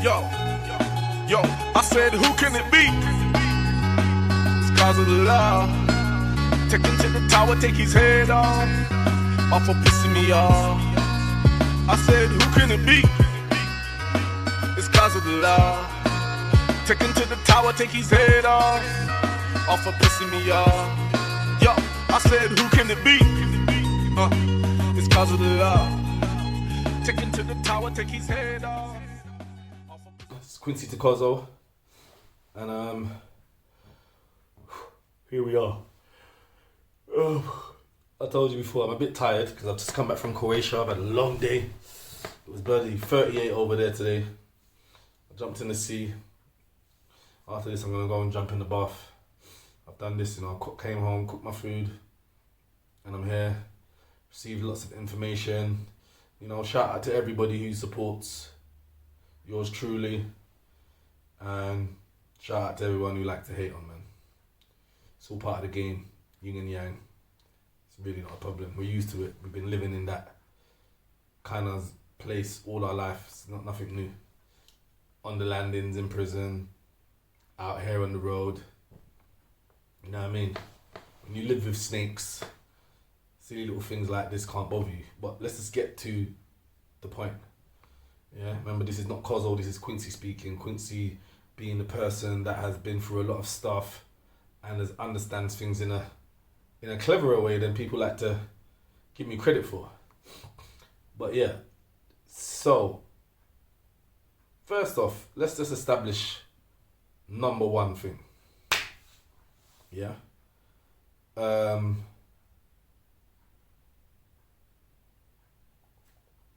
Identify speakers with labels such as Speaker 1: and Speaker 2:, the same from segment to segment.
Speaker 1: Yo, I said, who can it be? It's cause of the love. Take him to the tower, take his head off for pissing me off. I said, who can it be? It's cause of the love. Take him to the tower, take his head off for pissing me off. Yo, I said, who can it be? It's cause of the love. Take him to the tower, take his head off.
Speaker 2: It's Quincey2 Qozo, and here we are. I told you before, I'm a bit tired because I've just come back from Croatia. I've had a long day. It was bloody 38 over there today. I jumped in the sea. After this, I'm gonna go and jump in the bath. I've done this, came home, cooked my food, and I'm here. Received lots of information. Shout out to everybody who supports yours truly, and shout out to everyone who like to hate on, man. It's all part of the game, yin and yang. It's really not a problem. We're used to it. We've been living in that kind of place all our life. It's not nothing new. On the landings, in prison, out here on the road. You know what I mean? When you live with snakes, silly little things like this can't bother you. But let's just get to the point. Yeah, remember, this is not Qozo, this is Quincey speaking. Quincey being the person that has been through a lot of stuff and understands things in a cleverer way than people like to give me credit for. But yeah, so first off, let's just establish number one thing. Yeah.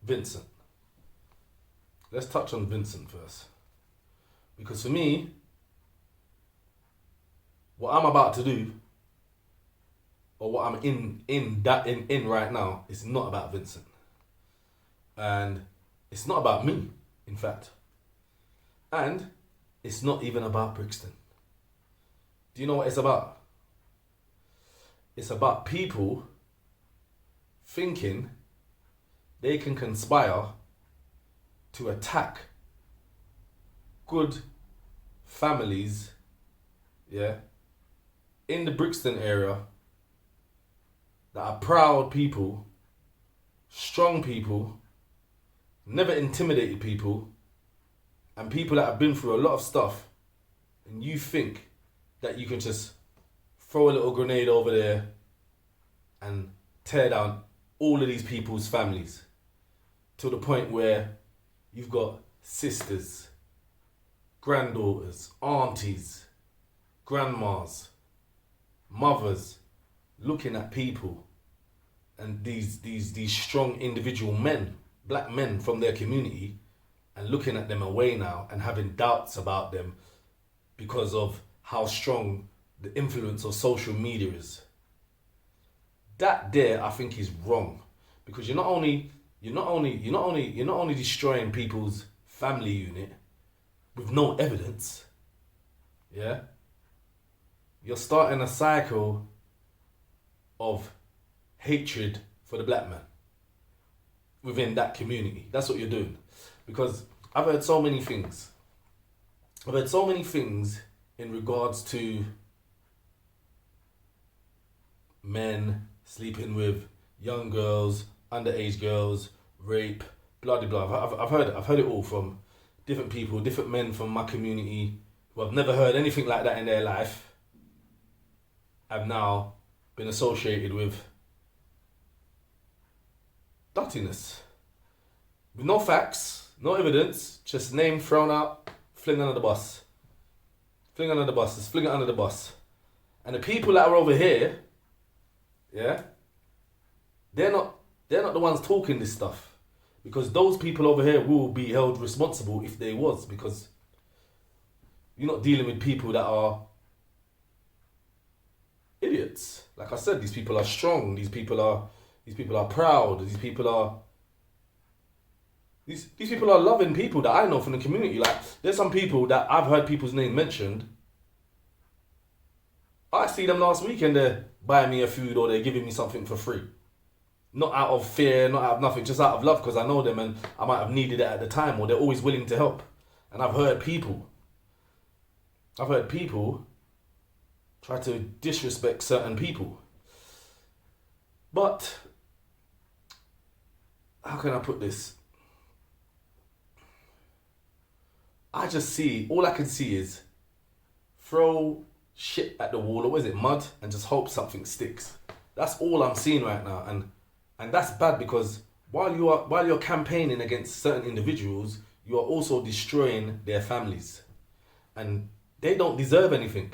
Speaker 2: Vincent. Let's touch on Vincent first. Because for me, what I'm about to do, or what I'm in right now, is not about Vincent. And it's not about me, in fact. And it's not even about Brixton. Do you know what it's about? It's about people thinking they can conspire to attack good families, yeah, in the Brixton area that are proud people, strong people, never intimidated people, and people that have been through a lot of stuff, and you think that you can just throw a little grenade over there and tear down all of these people's families to the point where you've got sisters, granddaughters, aunties, grandmas, mothers looking at people and these strong individual men, black men from their community, and looking at them away now and having doubts about them because of how strong the influence of social media is. That there, I think, is wrong, because you're not only destroying people's family unit with no evidence. Yeah, you're starting a cycle of hatred for the black man within that community. That's what you're doing. Because I've heard so many things. In regards to men sleeping with young girls, underage girls, rape, blah blah blah. I've heard it all from different people, different men from my community who have never heard anything like that in their life, have now been associated with dirtiness. With no facts, no evidence, just name thrown out, fling under the bus. Fling under the bus, just fling it under the bus. And the people that are over here, yeah, they're not the ones talking this stuff. Because those people over here will be held responsible if they was, because you're not dealing with people that are idiots. Like I said, these people are strong, these people are proud, these people are loving people that I know from the community. Like, there's some people that I've heard people's name mentioned. I see them last week and they're buying me a food or they're giving me something for free. Not out of fear, not out of nothing, just out of love, because I know them and I might have needed it at the time, or they're always willing to help. And I've heard people try to disrespect certain people. But, how can I put this? All I can see is throw shit at the wall, or what is it, mud, and just hope something sticks. That's all I'm seeing right now. And that's bad, because while you're campaigning against certain individuals, you are also destroying their families. And they don't deserve anything.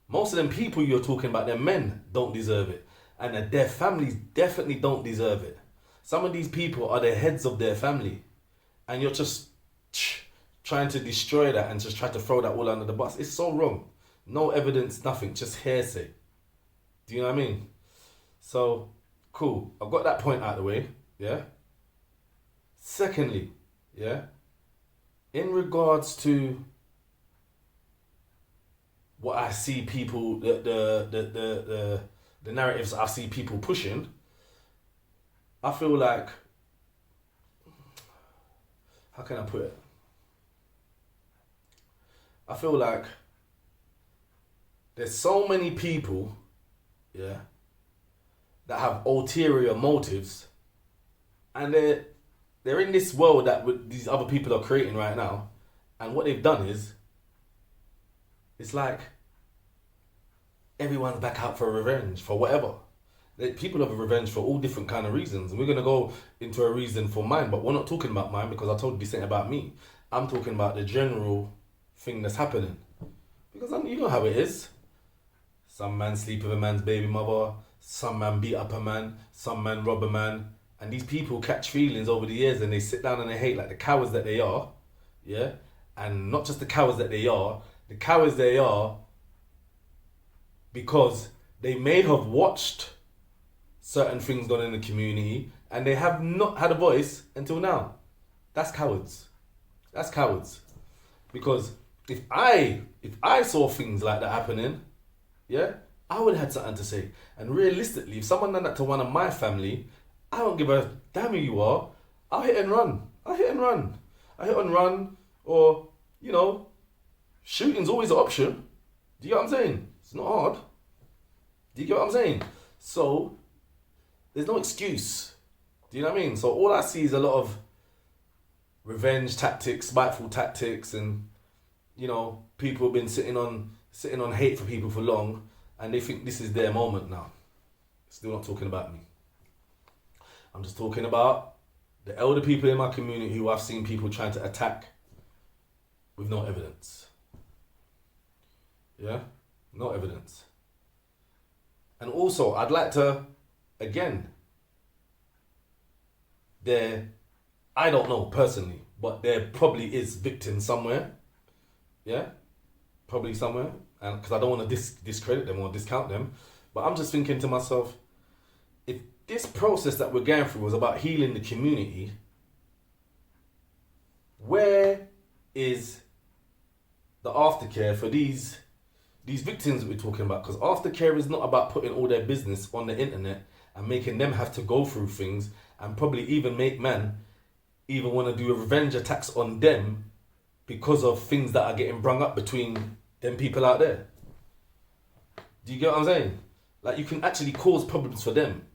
Speaker 2: Most of them people you're talking about, their men, don't deserve it. And their families definitely don't deserve it. Some of these people are the heads of their family. And you're just trying to destroy that and just try to throw that all under the bus. It's so wrong. No evidence, nothing, just hearsay. Do you know what I mean? So, cool. I've got that point out of the way, yeah? Secondly, yeah? In regards to what I see people, the narratives I see people pushing, I feel like, how can I put it? I feel like there's so many people, yeah, that have ulterior motives, and they're in this world that these other people are creating right now, and what they've done is, it's like everyone's back out for revenge, for whatever. People have revenge for all different kind of reasons, and we're going to go into a reason for mine, but we're not talking about mine because I told you something about me. I'm talking about the general thing that's happening. Because you know how it is. Some man sleep with a man's baby mother, some man beat up a man, some man rob a man, and these people catch feelings over the years and they sit down and they hate like the cowards that they are, yeah? And not just the cowards they are because they may have watched certain things done in the community and they have not had a voice until now. That's cowards. That's cowards. Because if I saw things like that happening, yeah, I would have had something to say. And realistically, if someone done that to one of my family, I don't give a damn who you are. I'll hit and run. Or, you know, shooting's always an option. Do you get what I'm saying? It's not hard. Do you get what I'm saying? So, there's no excuse. Do you know what I mean? So all I see is a lot of revenge tactics, spiteful tactics, and, you know, people have been sitting on hate for people for long, and they think this is their moment now. Still not talking about me. I'm just talking about the elder people in my community who I've seen people trying to attack with no evidence. Yeah? No evidence. And also, I'd like to, again, I don't know personally, but there probably is victims somewhere. Yeah? Probably somewhere. And because I don't want to discredit them or discount them. But I'm just thinking to myself, if this process that we're going through was about healing the community, where is the aftercare for these victims that we're talking about? Because aftercare is not about putting all their business on the internet and making them have to go through things and probably even make men even want to do a revenge attacks on them because of things that are getting brung up between them people out there. Do you get what I'm saying? Like, you can actually cause problems for them.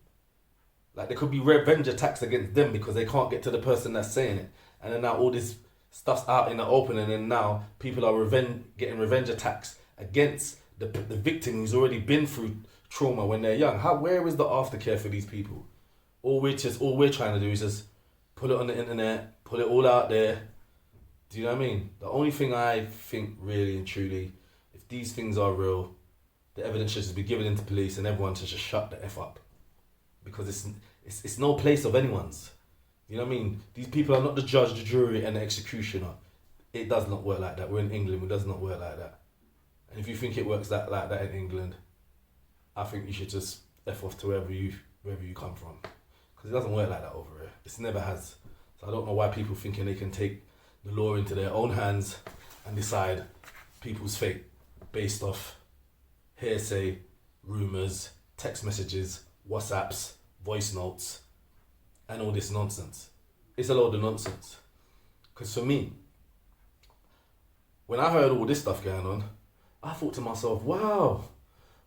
Speaker 2: Like, there could be revenge attacks against them because they can't get to the person that's saying it. And then now all this stuff's out in the open, and then now people are getting revenge attacks against the victim who's already been through trauma when they're young. Where is the aftercare for these people? All we're trying to do is just put it on the internet, put it all out there. Do you know what I mean? The only thing I think really and truly, if these things are real, the evidence should just be given into police and everyone should just shut the F up. Because it's no place of anyone's. You know what I mean? These people are not the judge, the jury, and the executioner. It does not work like that. We're in England. It does not work like that. And if you think it works like that in England, I think you should just F off to wherever you come from. Because it doesn't work like that over here. It never has. So I don't know why people thinking they can take the law into their own hands and decide people's fate based off hearsay, rumours, text messages, WhatsApps, voice notes, and all this nonsense. It's a load of nonsense. Because for me, when I heard all this stuff going on, I thought to myself, wow,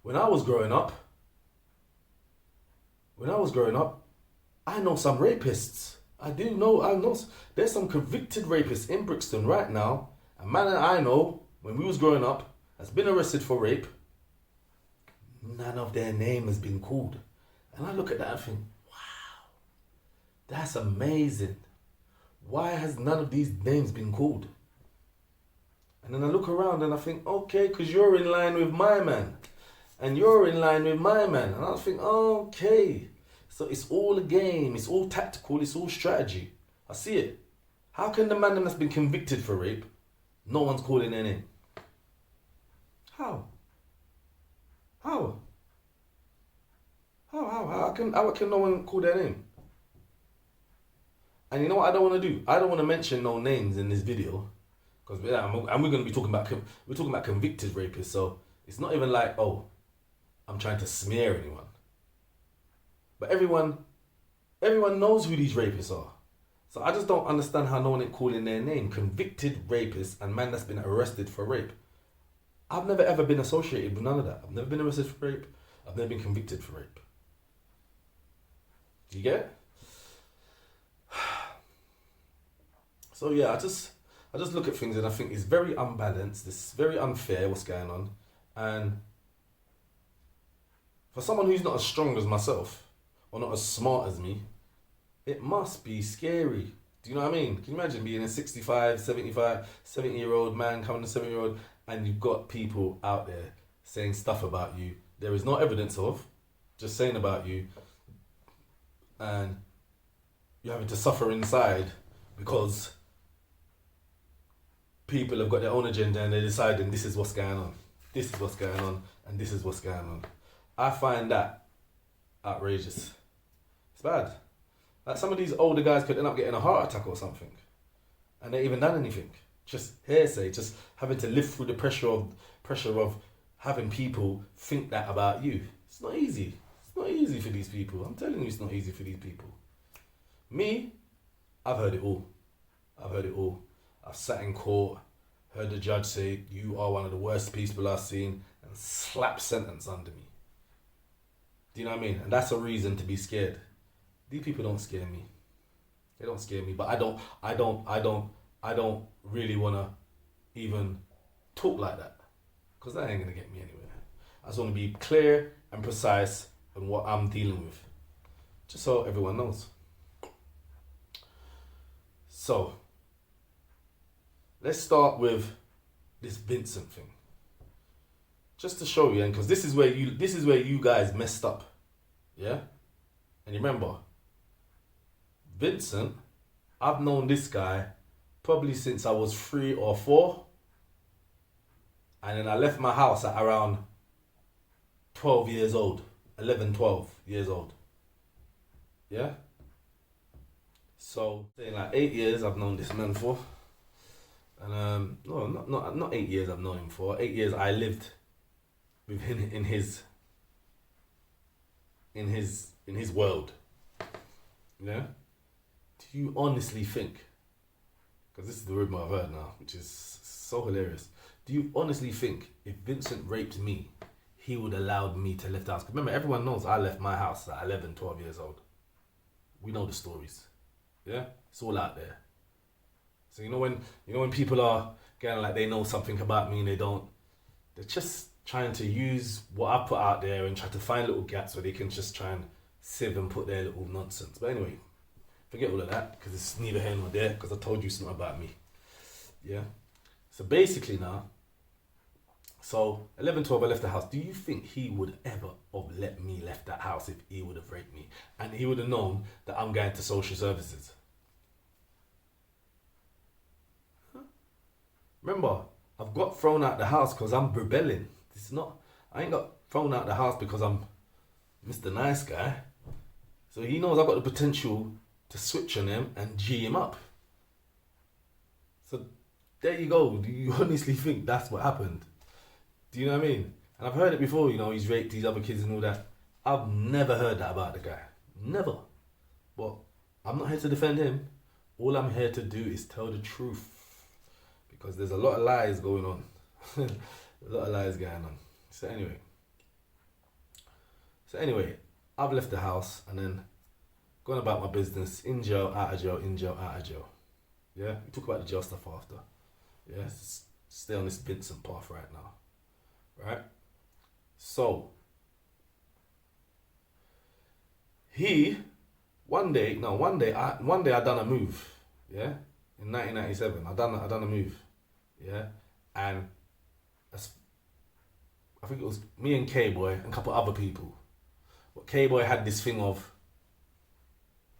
Speaker 2: when I was growing up, I know some rapists. I know there's some convicted rapists in Brixton right now. A man that I know, when we was growing up, has been arrested for rape. None of their name has been called. And I look at that and think, wow, that's amazing. Why has none of these names been called? And then I look around and I think, okay, because you're in line with my man. And you're in line with my man. And I think, okay. So it's all a game. It's all tactical. It's all strategy. I see it. How can the man that's been convicted for rape, no one's calling their name? How can no one call their name? And you know what I don't want to do? I don't want to mention no names in this video, because we're going to be talking about convicted rapists. So it's not even like, oh, I'm trying to smear anyone. But everyone knows who these rapists are. So I just don't understand how no one ain't calling their name. Convicted rapists and man that's been arrested for rape. I've never ever been associated with none of that. I've never been arrested for rape. I've never been convicted for rape. Do you get it? So yeah, I just look at things and I think it's very unbalanced. It's very unfair what's going on. And for someone who's not as strong as myself, or not as smart as me, it must be scary. Do you know what I mean? Can you imagine being a 70-year-old man coming to 70-year-old, and you've got people out there saying stuff about you there is no evidence of, just saying about you, and you're having to suffer inside because people have got their own agenda and they're deciding this is what's going on, this is what's going on, and this is what's going on. I find that outrageous. It's bad. Like some of these older guys could end up getting a heart attack or something, and they even done anything. Just hearsay, just having to live through the pressure of having people think that about you. It's not easy. It's not easy for these people. I'm telling you, it's not easy for these people. Me, I've heard it all. I've sat in court, heard the judge say, you are one of the worst people I've seen, and slap sentence under me. Do you know what I mean? And that's a reason to be scared. These people don't scare me. They don't scare me, but I don't really want to even talk like that, because that ain't going to get me anywhere. I just want to be clear and precise on what I'm dealing with, just so everyone knows. So, let's start with this Vincent thing. Just to show you, and because this is where you guys messed up. Yeah? And remember, Vincent, I've known this guy probably since I was 3 or 4. And then I left my house at around 12 years old. 11, 12 years old. Yeah? So, saying like 8 years I've known this man for. And no, not 8 years I've known him for. 8 years I lived with him in his world. Yeah? Do you honestly think, because this is the rumor I've heard now, which is so hilarious, do you honestly think if Vincent raped me, he would allow me to leave the house? Because remember, everyone knows I left my house at 11, 12 years old. We know the stories. Yeah? It's all out there. So you know when people are getting like they know something about me and they don't, they're just trying to use what I put out there and try to find little gaps where they can just try and sieve and put their little nonsense. But anyway, forget all of that, because it's neither here nor there, because I told you it's not about me. Yeah? So basically now, so 11, 12 I left the house. Do you think he would ever have let me left that house if he would have raped me? And he would have known that I'm going to social services? Remember, I've got thrown out the house because I'm rebelling. I ain't got thrown out the house because I'm Mr. Nice Guy. So he knows I've got the potential to switch on him and G him up. So there you go. Do you honestly think that's what happened? Do you know what I mean? And I've heard it before, he's raped these other kids and all that. I've never heard that about the guy. Never. But I'm not here to defend him. All I'm here to do is tell the truth. because there's a lot of lies going on. A lot of lies going on. So anyway, I've left the house and then gone about my business. In jail, out of jail, in jail, out of jail. Yeah, we talk about the jail stuff after. Yeah, stay on this Vincent path right now. Right? So, one day I done a move. Yeah, in 1997, I done a move. Yeah, and I think it was me and K-Boy and a couple other people. But K-Boy had this thing of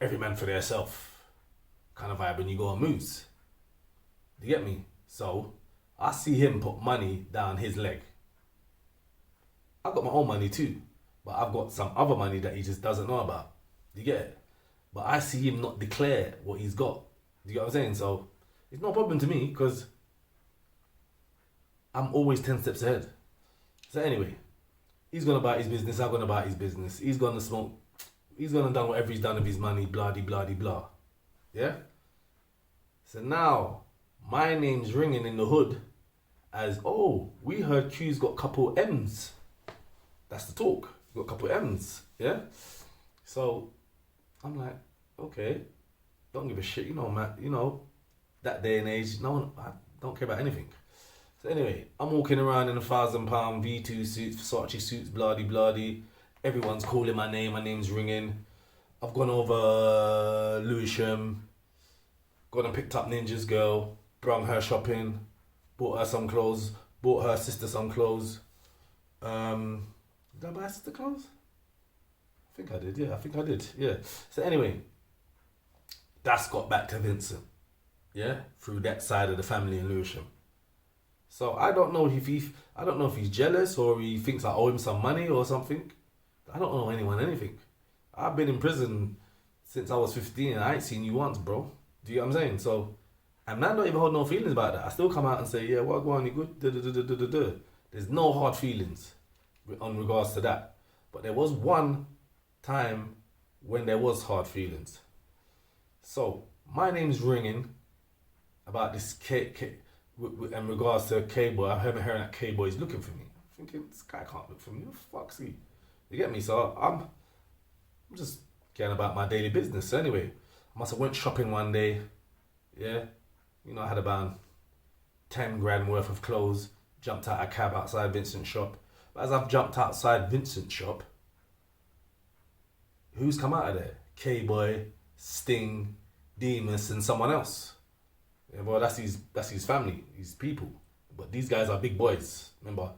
Speaker 2: every man for theirself kind of vibe when you go on moves. Do you get me? So I see him put money down his leg. I've got my own money too, but I've got some other money that he just doesn't know about. Do you get it? But I see him not declare what he's got. Do you get what I'm saying? So it's no problem to me because I'm always 10 steps ahead. So anyway, he's gonna buy his business, I'm gonna buy his business. He's gonna smoke, he's gonna done whatever he's done with his money, blah de blah de blah. Yeah? So now my name's ringing in the hood as, oh, we heard Q's got a couple M's. That's the talk. Got a couple M's. Yeah? So I'm like, okay, don't give a shit, you know, man, you know, that day and age, no one, I don't care about anything. So anyway, I'm walking around in £1,000 V2 suits, Versace suits, bloody bloody. Everyone's calling my name's ringing. I've gone over Lewisham, gone and picked up Ninja's girl, brung her shopping, bought her some clothes, bought her sister some clothes. Did I buy her sister clothes? I think I did, yeah. So anyway, that's got back to Vincent, yeah, through that side of the family in Lewisham. So I don't know if he's jealous or he thinks I owe him some money or something. I don't owe anyone anything. I've been in prison since I was 15 and I ain't seen you once, bro. Do you get what I'm saying? So, and man don't even hold no feelings about that. I still come out and say, yeah, what go on, you good? Da. There's no hard feelings on regards to that. But there was one time when there was hard feelings. So, my name's ringing about this in regards to K-Boy. I'm hearing that K-Boy is looking for me. I'm thinking, this guy can't look for me. What the fuck's he? You get me? So I'm just getting about my daily business. So anyway, I must have went shopping one day. Yeah. You know, I had about 10 grand worth of clothes. Jumped out a cab outside Vincent's shop. But as I've jumped outside Vincent's shop, who's come out of there? K-Boy, Sting, Demus, and someone else. Yeah, well, that's his family, his people. But these guys are big boys. Remember,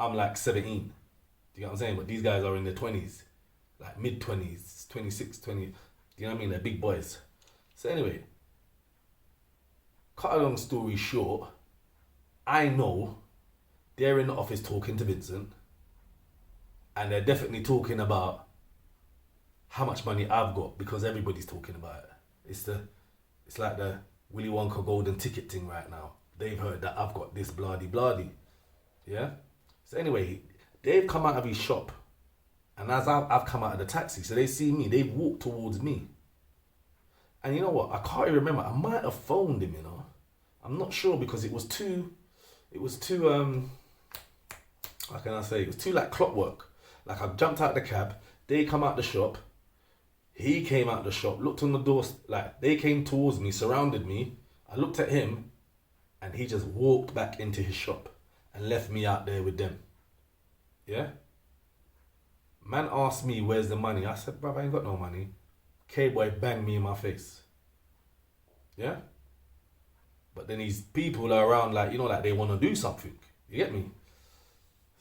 Speaker 2: I'm like 17. Do you get what I'm saying? But these guys are in their 20s. Like mid-20s, 26, 20. Do you know what I mean? They're big boys. So anyway, cut a long story short, I know they're in the office talking to Vincent. And they're definitely talking about how much money I've got because everybody's talking about it. It's like the Willy Wonka golden ticket thing right now. They've heard that I've got this bloody. Yeah? So anyway, they've come out of his shop. And as I've come out of the taxi, so they see me, they've walked towards me. And you know what? I can't even remember. I might have phoned him, you know. I'm not sure because it was too, how can I say? It was too like clockwork. Like I jumped out the cab, they come out the shop, he came out the shop, looked on the door, like they came towards me, surrounded me. I looked at him and he just walked back into his shop and left me out there with them. Yeah? Man asked me, where's the money? I said, bruv, I ain't got no money. K-Boy banged me in my face. Yeah? But then these people are around like, you know, like they want to do something. You get me?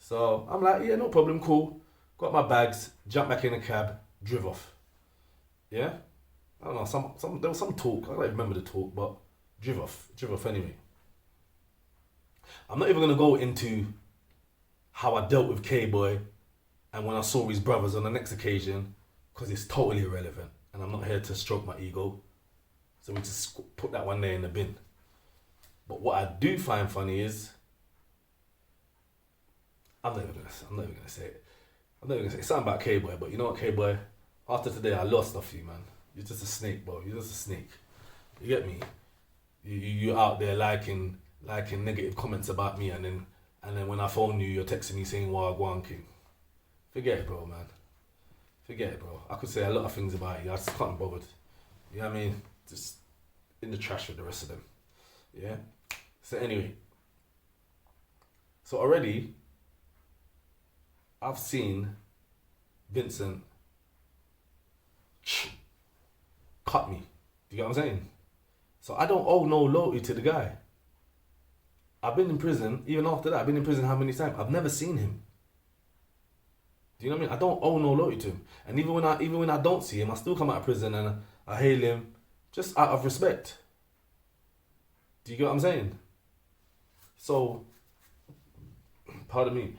Speaker 2: So I'm like, yeah, no problem, cool. Got my bags, jumped back in the cab, drove off. Yeah? I don't know, there was some talk, I don't remember the talk, but drove off anyway. I'm not even going to go into how I dealt with K-Boy and when I saw his brothers on the next occasion, because it's totally irrelevant and I'm not here to stroke my ego. So we just put that one there in the bin. But what I do find funny is, I'm not even gonna say it. I'm not even gonna say something about K-Boy, but you know what, K-Boy? After today, I lost off you, man. You're just a snake, bro. You're just a snake. You get me? You out there liking liking negative comments about me, and then when I phone you, you're texting me saying Wagwan King. Forget it, bro, man. Forget it, bro. I could say a lot of things about you. I just can't be bothered. You know what I mean? Just in the trash with the rest of them. Yeah? So anyway. So already, I've seen Vincent cut me. Do you get what I'm saying? So I don't owe no loyalty to the guy. I've been in prison, even after that, I've been in prison how many times? I've never seen him. Do you know what I mean? I don't owe no loyalty to him. And even when I don't see him, I still come out of prison and I hail him just out of respect. Do you get what I'm saying? So, pardon me.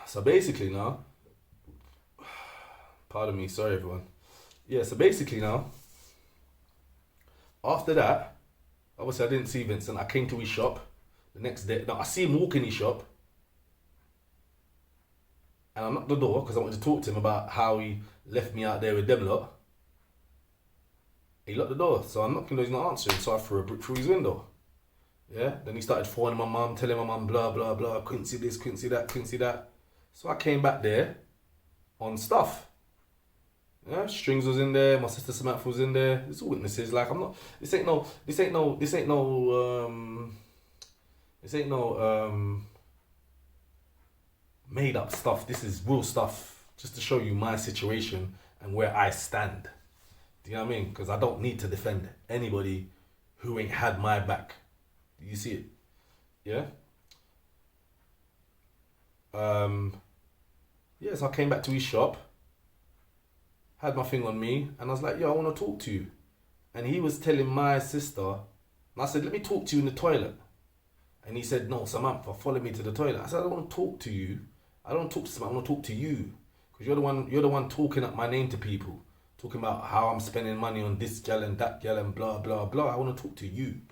Speaker 2: So basically now, pardon me, sorry everyone. Yeah, so basically now, after that, obviously I didn't see Vincent. I came to his shop the next day. Now I see him walk in his shop. And I knocked the door because I wanted to talk to him about how he left me out there with them lot. He locked the door. So I'm knocking, he's not answering. So I threw a brick through his window. Yeah? Then he started phoning my mum, telling my mum blah, blah, blah. Quincey this, Quincey that, Quincey that. So I came back there on stuff. Yeah, Strings was in there, my sister Samantha was in there. There's all witnesses. Like this ain't no made up stuff. This is real stuff, just to show you my situation and where I stand. Do you know what I mean? Because I don't need to defend anybody who ain't had my back. Do you see it? Yeah? Yeah, so I came back to his shop, had my thing on me, and I was like, yo, I want to talk to you. And he was telling my sister, and I said, let me talk to you in the toilet. And he said, no, Samantha, follow me to the toilet. I said, I don't want to talk to you. I don't talk to Samantha, I want to talk to you. Because you're the one talking up my name to people. Talking about how I'm spending money on this gal and that gal and blah, blah, blah. I want to talk to you.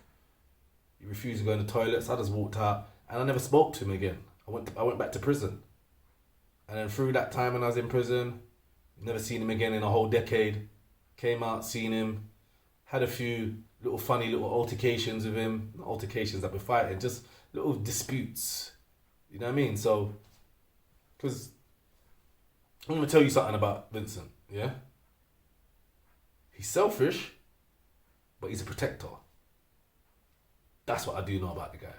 Speaker 2: He refused to go in the toilet, so I just walked out. And I never spoke to him again. I went back to prison. And then through that time when I was in prison, never seen him again in a whole decade. Came out, seen him. Had a few funny little altercations with him. Not altercations that we're fighting, just little disputes. You know what I mean? So, because I'm going to tell you something about Vincent, yeah? He's selfish, but he's a protector. That's what I do know about the guy.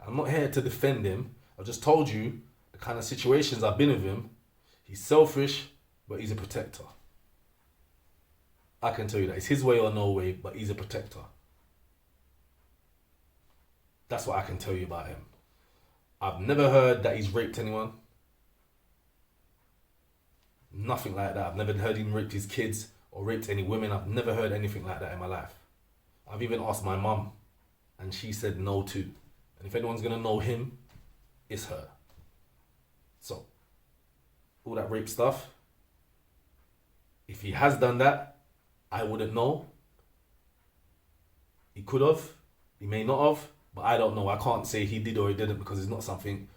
Speaker 2: I'm not here to defend him. I've just told you the kind of situations I've been with him. He's selfish, but he's a protector. I can tell you that. It's his way or no way, but he's a protector. That's what I can tell you about him. I've never heard that he's raped anyone. Nothing like that. I've never heard him raped his kids or raped any women. I've never heard anything like that in my life. I've even asked my mum, and she said no too. And if anyone's going to know him, it's her. So, all that rape stuff, if he has done that, I wouldn't know. He could have, he may not have, but I don't know. I can't say he did or he didn't because it's not something,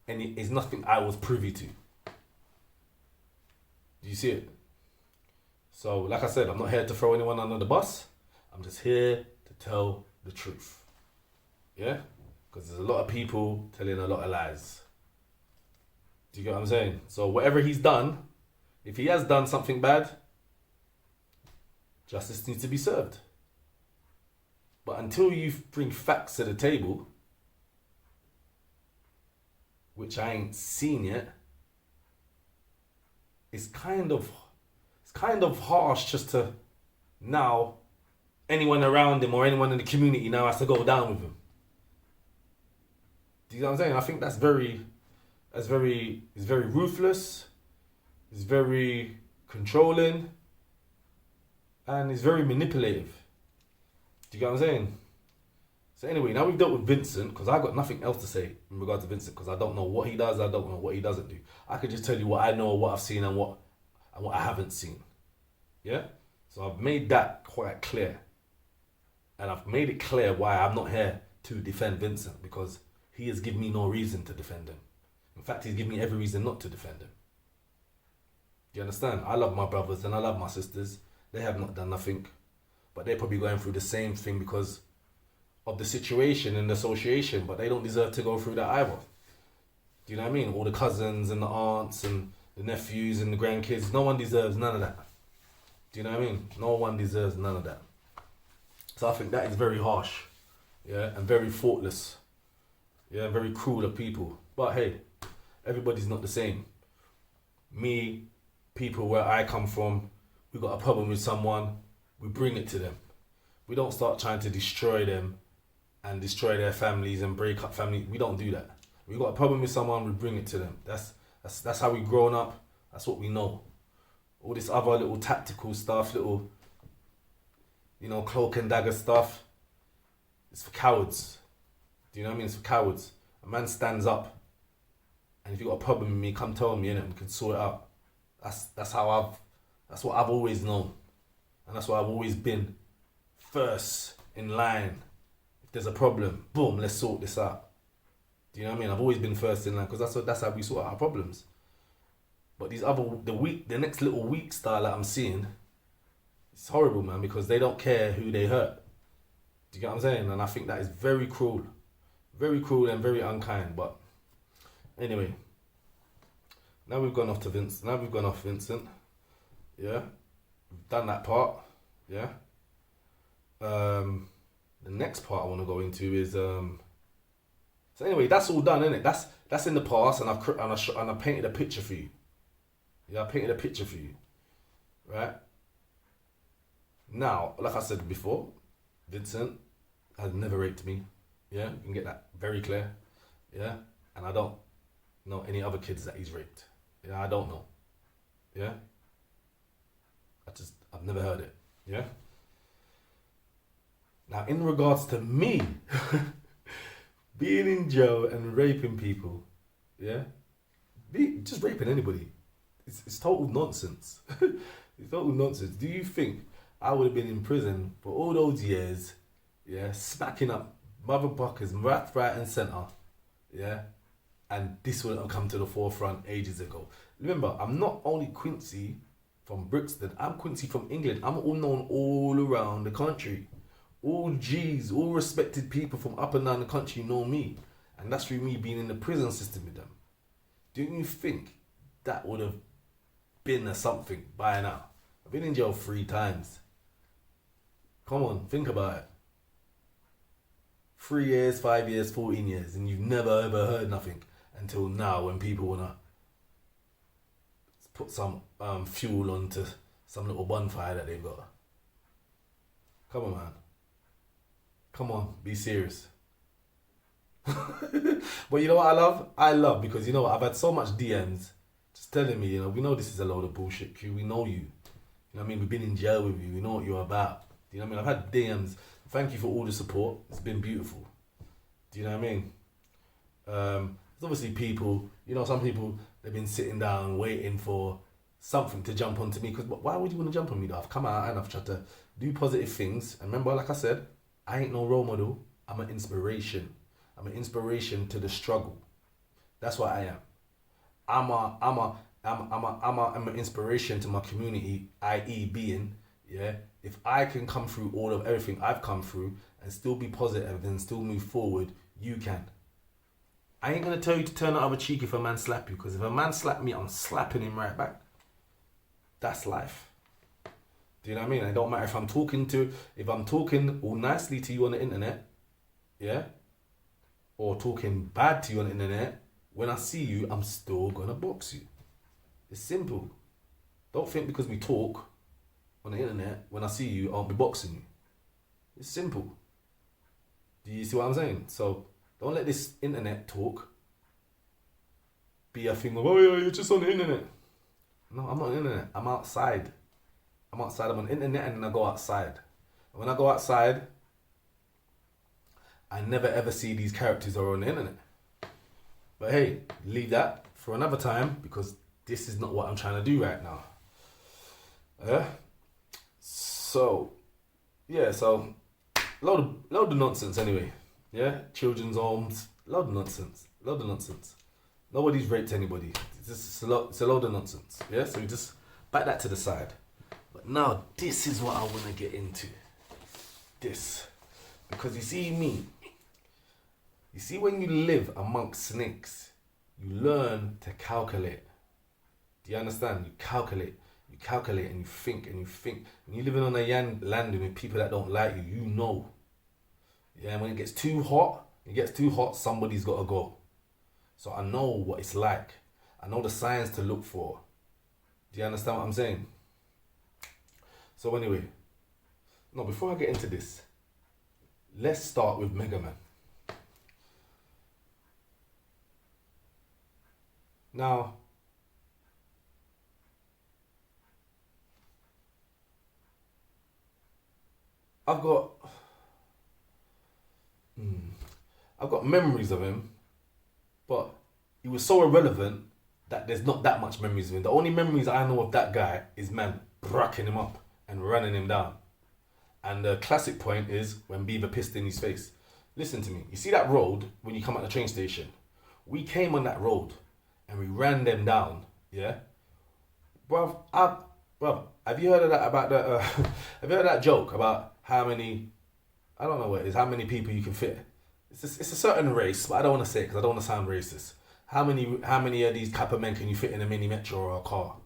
Speaker 2: and it's nothing I was privy to. Do you see it? So, like I said, I'm not here to throw anyone under the bus. I'm just here to tell the truth. Yeah? Because there's a lot of people telling a lot of lies. Do you get what I'm saying? So whatever he's done, if he has done something bad, justice needs to be served. But until you bring facts to the table, which I ain't seen yet, it's kind of harsh just to now anyone around him or anyone in the community now has to go down with him. Do you know what I'm saying? I think it's very ruthless, it's very controlling, and it's very manipulative. Do you get what I'm saying? So anyway, now we've dealt with Vincent, because I've got nothing else to say in regards to Vincent, because I don't know what he does, I don't know what he doesn't do. I can just tell you what I know, what I've seen, and what I haven't seen. Yeah? So I've made that quite clear. And I've made it clear why I'm not here to defend Vincent, because he has given me no reason to defend him. In fact, he's given me every reason not to defend him. Do you understand? I love my brothers and I love my sisters. They have not done nothing. But they're probably going through the same thing because of the situation and the association, but they don't deserve to go through that either. Do you know what I mean? All the cousins and the aunts and the nephews and the grandkids, no one deserves none of that. Do you know what I mean? No one deserves none of that. So I think that is very harsh, yeah, and very thoughtless, yeah, very cruel of people. But hey, everybody's not the same. Me, people where I come from, we got a problem with someone, we bring it to them. We don't start trying to destroy them and destroy their families and break up families. We don't do that. We got a problem with someone, we bring it to them. That's how we grown up. That's what we know. All this other little tactical stuff, little, cloak and dagger stuff, it's for cowards. Do you know what I mean? It's for cowards. A man stands up, and if you got a problem with me, come tell me, innit? We can sort it out. That's what I've always known, and that's why I've always been first in line. If there's a problem, boom, let's sort this out. Do you know what I mean? I've always been first in line because that's how we sort out our problems. But the next little weak style that I'm seeing, it's horrible, man, because they don't care who they hurt. Do you get what I'm saying? And I think that is very cruel and very unkind. But anyway, now we've gone off Vincent. Yeah, we've done that part. Yeah. The next part I want to go into is So anyway, that's all done, isn't it? That's in the past, and I've painted a picture for you. Yeah, I painted a picture for you, right? Now, like I said before, Vincent has never raped me. Yeah, you can get that very clear. Yeah, and I don't know any other kids that he's raped. Yeah, I don't know. Yeah, I've never heard it. Yeah. Now, in regards to me being in jail and raping people, yeah, just raping anybody, it's total nonsense. It's total nonsense. Do you think I would have been in prison for all those years, yeah, smacking up motherfuckers left, right, and centre, yeah, and this wouldn't have come to the forefront ages ago? Remember, I'm not only Quincey from Brixton, I'm Quincey from England. I'm all known all around the country. All G's, all respected people from up and down the country know me. And that's through me being in the prison system with them. Don't you think that would have been a something by now? I've been in jail 3 times. Come on, think about it. 3 years, 5 years, 14 years, and you've never ever heard nothing until now when people want to put some fuel onto some little bonfire that they've got. Come on, man. Come on, be serious. But you know what I love? I love because you know what? I've had so much DMs just telling me, we know this is a load of bullshit, Q. We know you. You know what I mean? We've been in jail with you. We know what you're about. Do you know what I mean? I've had DMs. Thank you for all the support. It's been beautiful. Do you know what I mean? There's obviously people, some people, they've been sitting down waiting for something to jump onto me. Because why would you want to jump on me though? I've come out and I've tried to do positive things. And remember, like I said, I ain't no role model. I'm an inspiration. I'm an inspiration to the struggle. That's what I am. I'm an inspiration to my community, i.e. being, yeah, if I can come through all of everything I've come through and still be positive and still move forward, you can. I ain't gonna tell you to turn the other cheek if a man slap you, because if a man slap me, I'm slapping him right back. That's life. Do you know what I mean? It don't matter if I'm talking all nicely to you on the internet, yeah, or talking bad to you on the internet, when I see you, I'm still gonna box you. It's simple. Don't think because we talk on the internet, when I see you, I'll be boxing you. It's simple. Do you see what I'm saying? So don't let this internet talk be a thing of, oh yeah, you're just on the internet. No, I'm not on the internet. I'm outside. I'm on the internet and then I go outside. And when I go outside, I never ever see these characters that are on the internet. But hey, leave that for another time because this is not what I'm trying to do right now. So load of nonsense anyway. Yeah, children's homes, load of nonsense. Nobody's raped anybody. It's a load of nonsense. Yeah, so we just back that to the side. But now this is what I want to get into. This Because you see me, you see when you live amongst snakes, you learn to calculate. Do you understand? You calculate and you think and you think. When you're living on a landing with people that don't like you, you know. Yeah, and when it gets too hot, somebody's got to go. So I know what it's like. I know the signs to look for. Do you understand what I'm saying? So anyway, no, before I get into this, let's start with Mega Man. Now, I've got memories of him, but he was so irrelevant that there's not that much memories of him. The only memories I know of that guy is man bracking him up and running him down. And the classic point is when Beaver pissed in his face. Listen to me. You see that road when you come at the train station? We came on that road and we ran them down. Yeah, bruv. Have you heard of that about the? Have you heard of that joke about how many? I don't know what it is. How many people you can fit? It's a certain race, but I don't want to say it because I don't want to sound racist. How many of these Kappa men can you fit in a mini metro or a car?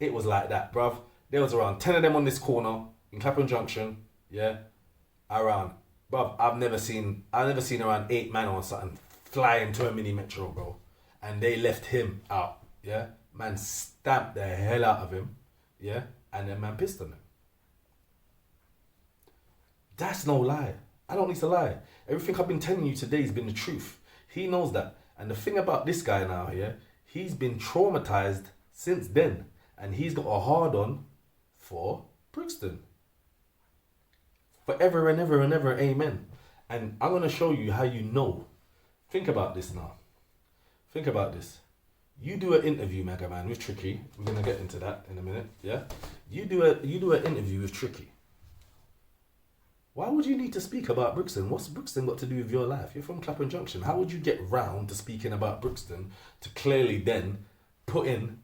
Speaker 2: It was like that, bruv. There was around 10 of them on this corner in Clapham Junction. Yeah, around, bruv. I've never seen around 8 men or something fly into a mini metro, bro. And they left him out. Yeah, man stamped the hell out of him. Yeah, and then man pissed on him. That's no lie. I don't need to lie. Everything I've been telling you today has been the truth. He knows that. And the thing about this guy now, yeah, he's been traumatized since then. And he's got a hard on for Brixton. Forever and ever and ever, amen. And I'm going to show you how you know. Think about this now. Think about this. You do an interview, Mega Man, with Tricky. We're going to get into that in a minute, yeah? You do an interview with Tricky. Why would you need to speak about Brixton? What's Brixton got to do with your life? You're from Clapham Junction. How would you get round to speaking about Brixton to clearly then put in...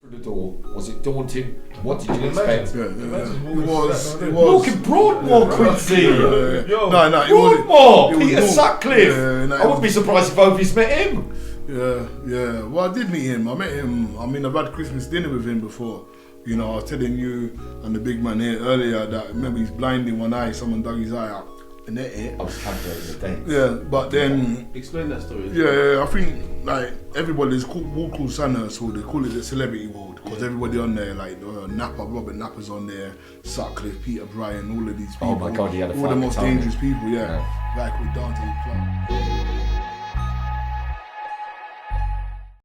Speaker 3: The door, was it daunting? What did you expect?
Speaker 4: It was
Speaker 3: walking Broadmoor, Quincey.
Speaker 4: No,
Speaker 3: Broadmoor, Peter Sutcliffe. I wouldn't be surprised if Opie's met him.
Speaker 4: Yeah. Well, I did meet him. I met him. I mean, I've had Christmas dinner with him before. You know, I was telling you and the big man here earlier that remember he's blind in one eye. Someone dug his eye out, and that's it.
Speaker 3: I was calculating the dates.
Speaker 4: Yeah, but then
Speaker 5: explain that story.
Speaker 4: Yeah, I think like everybody's ward called Sandhurst, so they call it the celebrity ward because everybody on there, like Napper, Robert Napper's on there, Sutcliffe, Peter Bryan, all of these people.
Speaker 3: Oh my God, he had a
Speaker 4: all the most dangerous people. Yeah. Like with Dante Clark.